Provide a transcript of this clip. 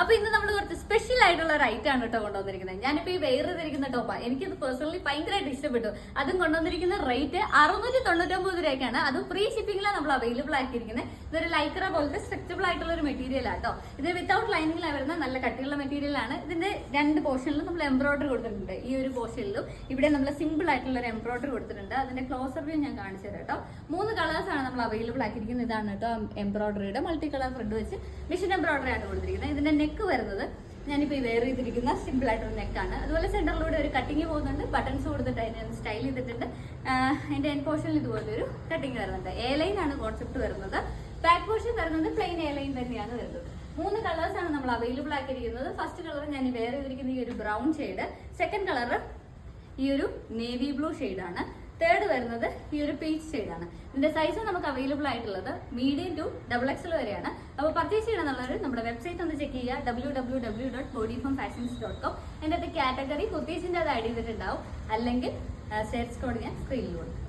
അപ്പൊ ഇന്ന് നമ്മൾ കുറച്ച് സ്പെഷ്യൽ ആയിട്ടുള്ള ഒരു ഐറ്റം ആണ് കേട്ടോ കൊണ്ടുവന്നിരിക്കുന്നത്. ഞാനിപ്പോ ഈ വെയർ ചെയ്തിരിക്കുന്ന ടോപ്പാ, എനിക്കത് പേഴ്സണലി ഭയങ്കരമായിട്ട് ഇഷ്ടപ്പെട്ടു. അതും കൊണ്ടുവന്നിരിക്കുന്ന റേറ്റ് 699 രൂപയ്ക്കാണ്. അത് ഫ്രീ ഷിപ്പിംഗിലാണ് നമ്മൾ അവൈലബിൾ ആക്കിയിരിക്കുന്നത്. ഇതൊരു ലൈക്ര പോലത്തെ സ്ട്രെച്ചബിൾ ആയിട്ടുള്ള ഒരു മെറ്റീരിയൽ ആട്ടോ. ഇത് വിത്തൗട്ട് ലൈനിങ്ങിലാണ് വരുന്ന നല്ല കട്ടിയുള്ള മെറ്റീരിയൽ ആണ്. ഇതിന്റെ രണ്ട് പോർഷനിലും നമ്മൾ എംബ്രോയിഡറി കൊടുത്തിട്ടുണ്ട്. ഈ ഒരു പോർഷനിലും ഇവിടെ നമ്മൾ സിമ്പിൾ ആയിട്ടുള്ള ഒരു എംബ്രോയിഡറി കൊടുത്തിട്ടുണ്ട്. അതിന്റെ ക്ലോസർ വ്യൂ ഞാൻ കാണിച്ചു തരാം കേട്ടോ. 3 കളേഴ്സ് ആണ് നമ്മൾ അവൈലബിൾ ആക്കിയിരിക്കുന്നത്. ഇതാണ് കേട്ടോ എംബ്രോയിഡറിയുടെ മൾട്ടി കളർ ത്രെഡ് വെച്ച് മിഷൻ എംബ്രോയിഡറി ആണ് കൊടുത്തിരിക്കുന്നത്. ഇതിന്റെ നെക്ക് വരുന്നത് ഞാനിപ്പോൾ ഈ വെയർ ചെയ്തിരിക്കുന്ന സിമ്പിൾ ആയിട്ടുള്ള നെക്കാണ്. അതുപോലെ സെന്ററിലൂടെ ഒരു കട്ടിങ് പോകുന്നുണ്ട്. ബട്ടൺസ് കൊടുത്തിട്ട് അതിനെ സ്റ്റൈൽ ചെയ്തിട്ടുണ്ട്. അതിന്റെ എൻ പോർഷനിൽ ഇതുപോലെ ഒരു കട്ടിങ് വരുന്നുണ്ട്. എ ലൈൻ ആണ് കോൺസെപ്റ്റ് വരുന്നത്. ബാക്ക് പോർഷൻ വരുന്നത് പ്ലെയിൻ എ ലൈൻ തന്നെയാണ് വരുന്നത്. 3 കളേഴ്സ് ആണ് നമ്മൾ അവൈലബിൾ ആക്കിയിരിക്കുന്നത്. ഫസ്റ്റ് കളർ ഞാൻ വെയർ ചെയ്തിരിക്കുന്ന ഈ ഒരു ബ്രൗൺ ഷെയ്ഡ്, സെക്കൻഡ് കളർ ഈ ഒരു നേവി ബ്ലൂ ഷെയ്ഡാണ്, തേർഡ് വരുന്നത് ഈ ഒരു പീച്ച് ഷെയ്ഡാണ്. ഇതിന്റെ സൈസ് നമുക്ക് അവൈലബിൾ ആയിട്ടുള്ളത് മീഡിയം ടു XXL വരെയാണ്. അപ്പോൾ പർച്ചേസ് ചെയ്യണമെന്നുള്ളവർ നമ്മുടെ വെബ്സൈറ്റ് ഒന്ന് ചെക്ക് ചെയ്യുക, www.bodyformfashions.com. അതിൻ്റെ അകത്ത് കാറ്റഗറി കുർത്തീസിൻ്റെ അത് ആഡ് ചെയ്തിട്ടുണ്ടാവും. അല്ലെങ്കിൽ സെയിൽസ് കോഡ് ഞാൻ സ്ക്രീനിൽ കൊടുക്കും.